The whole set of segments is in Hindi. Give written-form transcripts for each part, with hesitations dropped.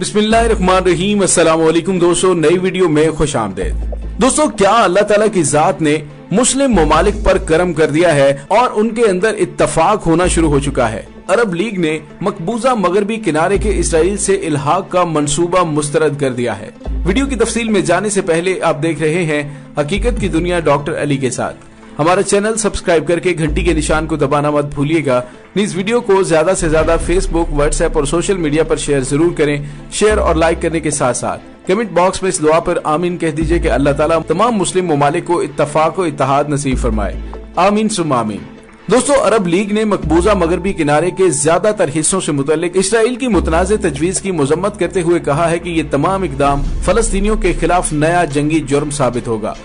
बिस्मिल्लाहिर्रहमानिर्रहीम। अस्सलाम वालेकुम दोस्तों, नई वीडियो में खुश आमदेद। दोस्तों, क्या अल्लाह ताला की जात ने मुस्लिम ममालिक पर करम कर दिया है और उनके अंदर इत्तफाक होना शुरू हो चुका है। अरब लीग ने मकबूजा मगरबी किनारे के इसराइल से इल्हाक का मंसूबा मुस्तरद कर दिया है। वीडियो की तफसील में जाने से पहले आप देख रहे हैं हकीकत की दुनिया डॉक्टर अली के साथ। हमारा चैनल सब्सक्राइब करके घंटी के निशान को दबाना मत भूलिएगा। इस वीडियो को ज्यादा से ज्यादा फेसबुक, व्हाट्सएप और सोशल मीडिया पर शेयर जरूर करें। शेयर और लाइक करने के साथ साथ कमेंट बॉक्स में इस दुआ पर आमीन कह दीजिए कि अल्लाह ताला तमाम मुस्लिम ममालिक को इत्तफाक और इत्तेहाद नसीब फरमाए। आमीन सुम आमीन। दोस्तों, अरब लीग ने मकबूजा मगरबी किनारे के ज्यादातर हिस्सों से मुतल्लिक इसराइल की मुतनाज़ तजवीज की मजम्मत करते हुए कहा है कि ये तमाम इकदाम फलस्तीनियों के खिलाफ नया जंगी जुर्म साबित होगा।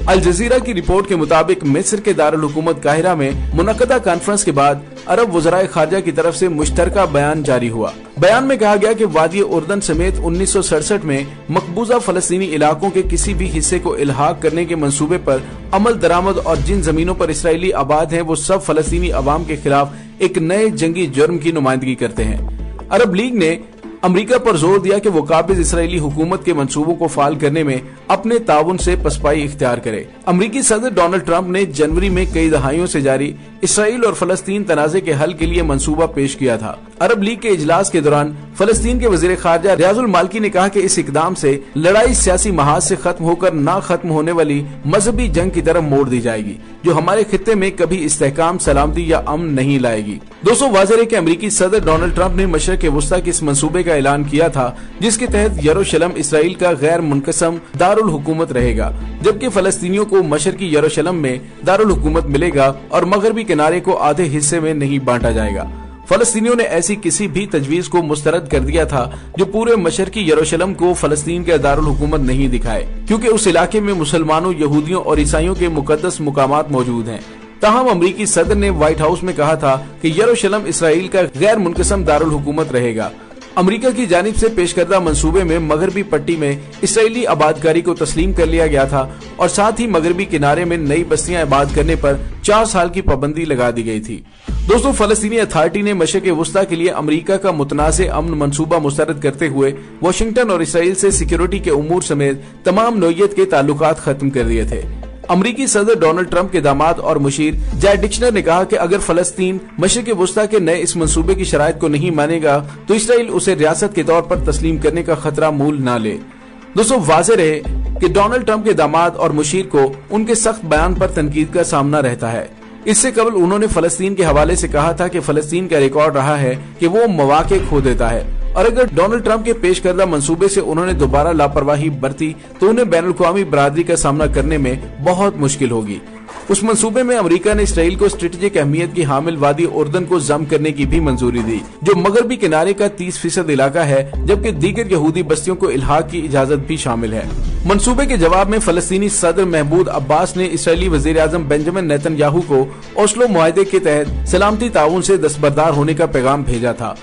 अल जजीरा की रिपोर्ट के मुताबिक मिस्र के दारुल हुकूमत काहिरा में मुनक्कदा कॉन्फ्रेंस के बाद अरब वज़राए खारजा की तरफ से मुश्तरका बयान जारी हुआ। बयान में कहा गया कि वादी उर्दन समेत 1967 में मकबूजा फलस्तीनी इलाकों के किसी भी हिस्से को इल्हाक करने के मंसूबे पर अमल दरामद और जिन जमीनों पर इसराइली आबाद हैं वो सब फलस्तीनी अवाम के खिलाफ एक नए जंगी जुर्म की नुमाइंदगी करते हैं। अरब लीग ने अमेरिका पर जोर दिया कि वो काबिज इसराइली हुकूमत के मंसूबों को फाल करने में अपने ताउन से पसपाई इख्तियार करे। अमेरिकी सदर डोनाल्ड ट्रंप ने जनवरी में कई दहाइयों से जारी इसराइल और फलस्तीन तनाज़े के हल के लिए मंसूबा पेश किया था। अरब लीग के इजलास के दौरान फलस्तीन के वजीर खारजा रियाजुल मालकी ने कहा कि इस इकदाम से लड़ाई सियासी महाज से खत्म होकर ना खत्म होने वाली मजहबी जंग की तरफ मोड़ दी जाएगी, जो हमारे खित्ते में कभी इस्तेहकाम, सलामती या अमन नहीं लाएगी। दोस्तों, वाज़ेह है कि अमेरिकी सदर डोनाल्ड ट्रंप ने मशरक़ वुस्ता के इस मंसूबे का ऐलान किया था, जिसके तहत यरूशलेम इसराइल का गैर मुनक़सम दारुल हुकूमत रहेगा, जबकि फलस्तीनियों को मशरक़ी यरूशलेम में दारुल हुकूमत मिलेगा और मगरबी किनारे को आधे हिस्से में नहीं बांटा जाएगा। फलस्तीनियों ने ऐसी किसी भी तजवीज को मुस्तरद कर दिया था जो पूरे मशरकी यरूशलेम को फलस्तीन का दारुल हुकूमत नहीं दिखाए, क्योंकि उस इलाके में मुसलमानों, यहूदियों और ईसाइयों के मुकद्दस मुकामात मौजूद हैं। ताहम अमरीकी सदर ने व्हाइट हाउस में कहा था कि यरूशलेम इसराइल का गैर मुनक़सम दारुल हुकूमत रहेगा। अमेरिका की जानिब से पेश करदा मंसूबे में मगरबी पट्टी में इसराइली आबादकारी को तस्लीम कर लिया गया था और साथ ही मगरबी किनारे में नई बस्तियां आबाद करने पर 4 साल की पाबंदी लगा दी गई थी। दोस्तों, फलस्तीनी अथॉरिटी ने मशरक़ वुस्ता के लिए अमेरिका का मुतनाज़ अमन मंसूबा मुस्तरद करते हुए वाशिंगटन और इसराइल से सिक्योरिटी के उमूर समेत तमाम नौइयत के ताल्लुकात खत्म कर दिए थे। अमेरिकी सदर डोनाल्ड ट्रंप के दामाद और मुशीर जैड डिक्शनर ने कहा कि अगर फलस्तीन मशरक़ वुस्ता के नए इस मंसूबे की शराइत को नहीं मानेगा तो इसराइल उसे रियासत के तौर पर तस्लीम करने का खतरा मूल न ले। दोस्तों, वाज़ेह रहे कि डोनाल्ड ट्रंप के दामाद और मुशीर को उनके सख्त बयान पर तनकीद का सामना रहता है। इससे कबल उन्होंने फलस्तीन के हवाले से कहा था कि फलस्तीन का रिकॉर्ड रहा है कि वो मौके खो देता है और अगर डोनाल्ड ट्रंप के पेश करदा मंसूबे से उन्होंने दोबारा लापरवाही बरती तो उन्हें बैनुल-अक़वामी बरादरी का सामना करने में बहुत मुश्किल होगी। उस मंसूबे में अमेरिका ने इसराइल को स्ट्रेटेजिक अहमियत की हामिल वादी उर्दन को जम करने की भी मंजूरी दी, जो मगरबी किनारे का 30% इलाका है, जबकि दीगर यहूदी बस्तियों को इल्हाक की इजाजत भी शामिल है। मंसूबे के जवाब में फलस्तीनी सदर महमूद अब्बास ने इसराइली वजीर आजम बेंजामिन नेतन्याहू को ओस्लो मुआहदे के तहत सलामती ताउन से दस्तबरदार होने का पैगाम भेजा था।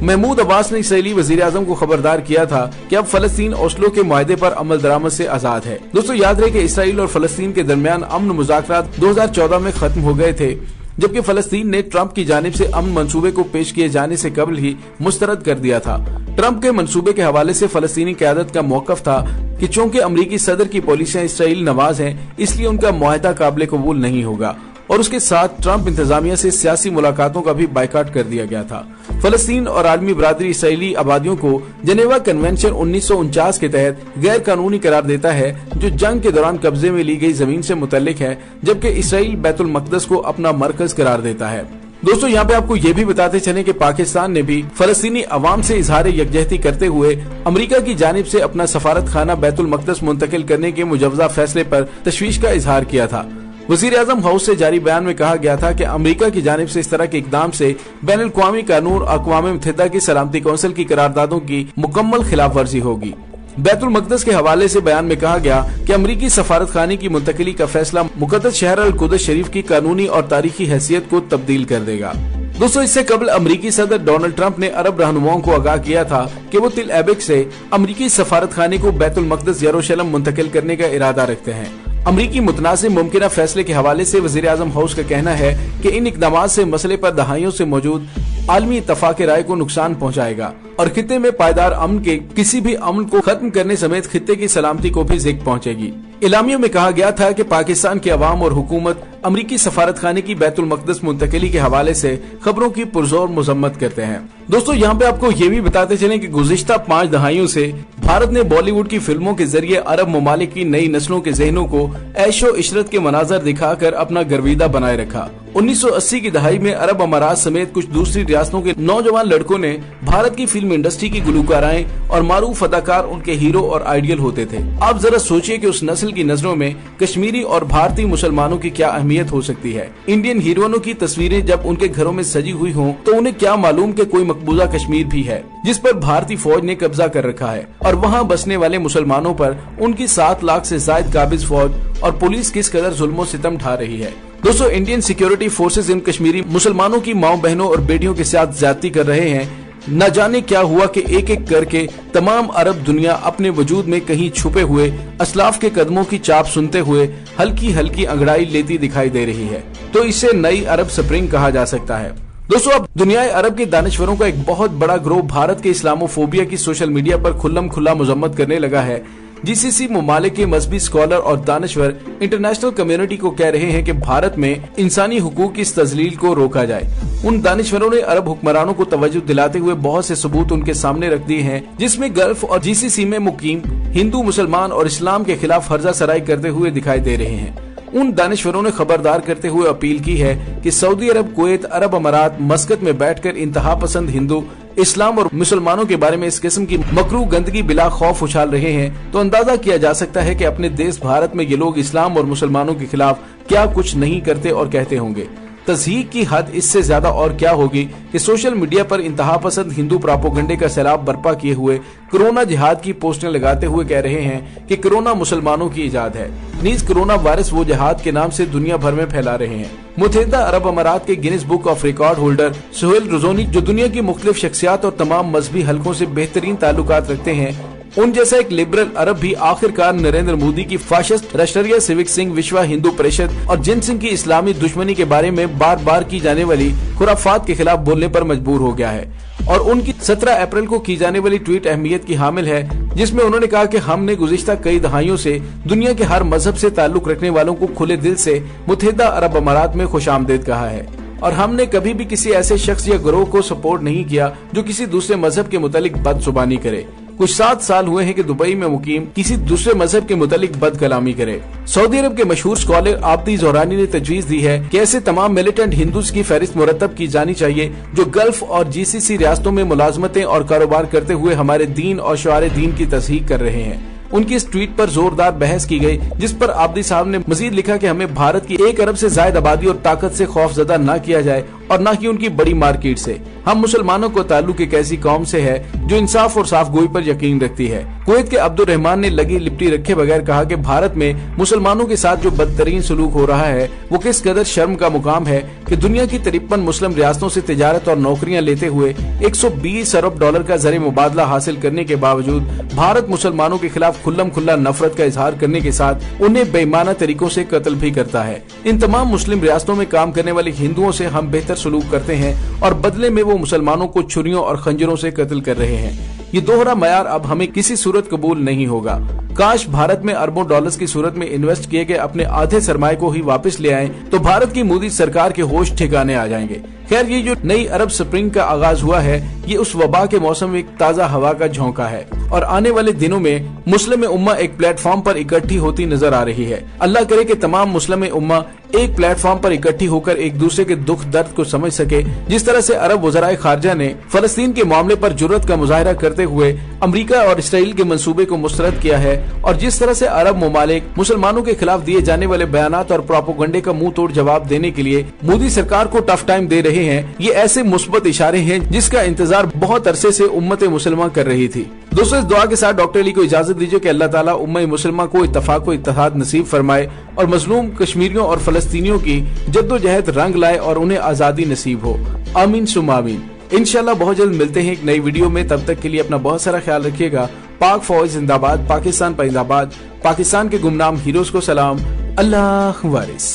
महमूद अब्बास ने इसराइली वजीर आजम को खबरदार किया था कि अब फलस्तीन ओस्लो के मुआहदे पर अमल दरामद से आजाद है। दोस्तों, याद रहे कि इसराइल और फलस्तीन के दरमियान अमन मुज़ाकरात 2014 में खत्म हो गए थे, जबकि फलस्तीन ने ट्रंप की जानिब से अमन मंसूबे को पेश किए जाने से कबल ही मुस्तरद कर दिया था। ट्रंप के मंसूबे के हवाले से फलस्तीनी क़यादत का मौक़िफ़ था कि चूंकि अमरीकी सदर की पॉलिसियां इसराइल नवाज हैं, इसलिए उनका मुआहदा काबिल कबूल नहीं होगा और उसके साथ ट्रंप इंतजामिया से सियासी मुलाकातों का भी बायकाट कर दिया गया था। फलस्तीन और आलमी बरादरी इसराइली आबादियों को जनेवा कन्वेंशन 1949 के तहत गैर कानूनी करार देता है, जो जंग के दौरान कब्जे में ली गई जमीन से मुतल्लिक है, जबकि इसराइल बैतुल मक़दस को अपना मरकज करार देता है। दोस्तों, यहाँ पे आपको ये भी बताते चलें कि पाकिस्तान ने भी फलस्तीनी अवाम से इजहार यकजहती करते हुए अमेरिका की जानिब से अपना सफारत खाना बैतुल मक़दस मुंतकिल करने के मुजव्वज़ा फैसले पर तशवीश का इजहार किया था। वज़ीर आज़म हाउस से जारी बयान में कहा गया था कि अमेरिका की जानिब से इस तरह के इकदाम से बैनुल-अक़वामी कानून और अक़वाम मुत्तहिदा की सलामती कौंसिल की करारदादों की मुकम्मल खिलाफ वर्जी होगी। बैतुल मक़दस के हवाले से बयान में कहा गया कि अमरीकी सफारत खाने की मुंतकिली का फैसला मुक़द्दस शहर अल-कुद्स शरीफ की कानूनी और तारीखी हैसियत को तब्दील कर देगा। दोस्तों, इससे कबल अमरीकी सदर डोनाल्ड ट्रंप ने अरब रहनुमाओं को आगाह किया था कि वो तिल एबिक से अमरीकी सफारत खाने को बैतुल मक़दस यरूशलेम मुंतकिल करने का इरादा रखते हैं। अमरीकी मुतनाज़िम मुमकिना फैसले के हवाले से वज़ीर आज़म हाउस का कहना है कि इन इक़दामात से मसले पर दहाइयों से मौजूद आलमी इत्तफाक राय को नुकसान पहुंचाएगा और खित्ते में पायदार अमन के किसी भी अमन को खत्म करने समेत खित्ते की सलामती को भी ज़िक पहुंचेगी। इलामियों में कहा गया था कि पाकिस्तान की अवाम और हुकूमत अमरीकी सफारतखाने की बैतुल मक़दस मुंतकिली के हवाले से खबरों की पुरजोर मजम्मत करते हैं। दोस्तों यहाँ पे आपको ये भी बताते चलें कि गुज़िश्ता 5 दहाइयों से भारत ने बॉलीवुड की फिल्मों के जरिए अरब ममालिक की नई नस्लों के जहनों को ऐशो इशरत के मनाजर दिखाकर अपना गर्विदा बनाए रखा। 1980 की दहाई में अरब अमारात समेत कुछ दूसरी रियासतों के नौजवान लड़कों ने भारत की फिल्म इंडस्ट्री की गुलकाराएं और मारूफ अदाकार उनके हीरो और आइडियल होते थे। आप जरा सोचिए कि उस नस्ल की नजरों में कश्मीरी और भारतीय मुसलमानों की क्या अहमियत हो सकती है। इंडियन हीरोइनों की तस्वीरें जब उनके घरों में सजी हुई हों तो उन्हें क्या मालूम कि कोई मकबूजा कश्मीर भी है जिस पर भारतीय फौज ने कब्जा कर रखा है और वहाँ बसने वाले मुसलमानों पर उनकी 7 लाख से ज्यादा काबिज फौज और पुलिस किस कदर जुल्म और सितम ढा रही है। दोस्तों Indian security forces in Kashmiri मुसलमानों की माओ बहनों और बेटियों के साथ ज्यादती कर रहे हैं। न जाने क्या हुआ कि एक एक करके तमाम अरब दुनिया अपने वजूद में कहीं छुपे हुए असलाफ के कदमों की चाप सुनते हुए हल्की हल्की अंगड़ाई लेती दिखाई दे रही है। तो इसे नई अरब स्प्रिंग कहा जा सकता है। दोस्तों अब दुनिया अरब के दानिश्वरों का एक बहुत बड़ा ग्रोह भारत के इस्लामोफोबिया की सोशल मीडिया पर खुल्लम खुल्ला मजम्मत करने लगा है। जीसीसी ममालिक के मजहबी स्कॉलर और दानिश्वर इंटरनेशनल कम्युनिटी को कह रहे हैं कि भारत में इंसानी हुकूक की इस तजलील को रोका जाए। उन दानिश्वरों ने अरब हुक्मरानों को तवज्जो दिलाते हुए बहुत से सबूत उनके सामने रख दिए हैं जिसमें गल्फ और जीसीसी में मुकीम हिंदू मुसलमान और इस्लाम के खिलाफ फर्जा सराई करते हुए दिखाई दे रहे हैं। उन दानिश्वरों ने खबरदार करते हुए अपील की है कि सऊदी अरब, कुवैत, अरब अमारात, मस्कत में बैठकर इंतहा पसंद हिंदू इस्लाम और मुसलमानों के बारे में इस किस्म की मकरूह गंदगी बिला खौफ उछाल रहे हैं तो अंदाजा किया जा सकता है कि अपने देश भारत में ये लोग इस्लाम और मुसलमानों के खिलाफ क्या कुछ नहीं करते और कहते होंगे। तज़हीक की हद इससे ज्यादा और क्या होगी कि सोशल मीडिया पर इंतहा पसंद हिंदू प्रोपेगेंडे का सैलाब बर्पा किए हुए कोरोना जिहाद की पोस्टें लगाते हुए कह रहे हैं कि कोरोना मुसलमानों की इजाद है। नीज कोरोना वायरस वो जिहाद के नाम से दुनिया भर में फैला रहे हैं। मुत्तहिदा अरब अमारात के Guinness book of record holder Suhail रुजोनी जो दुनिया की मुख्तलिफ शख्सियात और तमाम मजहबी हलकों से बेहतरीन ताल्लुकात रखते हैं, उन जैसा एक लिबरल अरब भी आखिरकार नरेंद्र मोदी की फाशिस्ट राष्ट्रीय सिविक सिंह, विश्व हिंदू परिषद और जिन सिंह की इस्लामी दुश्मनी के बारे में बार बार की जाने वाली खुराफात के खिलाफ बोलने पर मजबूर हो गया है। और उनकी 17 अप्रैल को की जाने वाली ट्वीट अहमियत की हामिल है जिसमें उन्होंने कहा कि हमने गुज़िश्ता कई दहाइयों से दुनिया के हर मजहब से ताल्लुक रखने वालों को खुले दिल से मुत्तहिदा अरब अमारात में खुशामदीद कहा है और हमने कभी भी किसी ऐसे शख्स या गिरोह को सपोर्ट नहीं किया जो किसी दूसरे मजहब के मुतालिक बदजुबानी करे। कुछ 7 साल हुए हैं कि दुबई में मुकीम किसी दूसरे मजहब के मुतालिक बदकलामी करे। सऊदी अरब के मशहूर स्कॉलर आबिदी ज़ोरानी ने तजवीज दी है कि ऐसे तमाम मिलिटेंट हिंदूज की फहरिस्त मुरतब की जानी चाहिए जो गल्फ और जीसीसी रियासतों में मुलाजमतें और कारोबार करते हुए हमारे दीन और शुआरे दीन की तस्हीक कर रहे हैं। उनकी इस ट्वीट पर जोरदार बहस की गई जिस पर आबिदी साहब ने मजीद लिखा कि हमें भारत की 1 अरब से ज्यादा आबादी और ताकत से खौफजदा न किया जाए और न कि उनकी बड़ी मार्केट से। हम मुसलमानों को ताल्लुक एक ऐसी कौम से है जो इंसाफ और साफ गोई पर यकीन रखती है। कुवैत के अब्दुल रहमान ने लगी लिपटी रखे बगैर कहा कि भारत में मुसलमानों के साथ जो बदतरीन सलूक हो रहा है वो किस कदर शर्म का मुकाम है कि दुनिया की 53 मुस्लिम रियासतों से तिजारत और नौकरियां लेते हुए 120 अरब डॉलर का ज़र मुबादला हासिल करने के बावजूद भारत मुसलमानों के खिलाफ खुल्लम खुल्ला नफरत का इजहार करने के साथ उन्हें बेईमाना तरीकों से कत्ल भी करता है। इन तमाम मुस्लिम रियासतों में काम करने वाले हिंदुओं से हम बेहतर सलूक करते हैं और बदले में वो मुसलमानों को छुरियों और खंजरों से कत्ल कर रहे हैं। ये दोहरा मयार अब हमें किसी सूरत कबूल नहीं होगा। काश भारत में अरबों डॉलर्स की सूरत में इन्वेस्ट किए गए अपने आधे सरमाए को ही वापस ले आएं तो भारत की मोदी सरकार के होश ठिकाने आ जाएंगे। खैर ये जो नई अरब स्प्रिंग का आगाज हुआ है ये उस वबा के मौसम में एक ताज़ा हवा का झोंका है और आने वाले दिनों में मुस्लिम उम्मा एक प्लेटफॉर्म पर इकट्ठी होती नजर आ रही है। अल्लाह करे कि तमाम मुस्लिम उम्मा एक प्लेटफॉर्म पर इकट्ठी होकर एक दूसरे के दुख दर्द को समझ सके। जिस तरह से अरब वज़राए खारजा ने फलस्तीन के मामले पर जुर्रत का मुजाहरा करते हुए अमरीका और इसराइल के मंसूबे को मुस्तरद किया है और जिस तरह से अरब ममालिक मुसलमानों के खिलाफ दिए जाने वाले बयानात और प्रोपेगेंडे का मुंह तोड़ जवाब देने के लिए मोदी सरकार को टफ टाइम दे रहे हैं, ये ऐसे मुस्बत इशारे हैं जिसका इंतजार बहुत अरसे से उम्मत मुसलमान कर रही थी। दोस्तों इस दुआ के साथ डॉक्टर अली को इजाजत दीजिए कि अल्लाह ताला उम्मत मुसलमान को इत्तफाक व इत्तेहाद नसीब फरमाए और मजलूम कश्मीरियों और फलस्तीनियों की जद्दोजहद रंग लाए और उन्हें आजादी नसीब हो। आमीन सुम आमीन। इंशाल्लाह बहुत जल्द मिलते हैं एक नई वीडियो में। तब तक के लिए अपना बहुत सारा ख्याल रखिएगा। पाक फौज जिंदाबाद, पाकिस्तान जिंदाबाद, पाकिस्तान के गुमनाम हीरोज को सलाम। अल्लाह वारिस।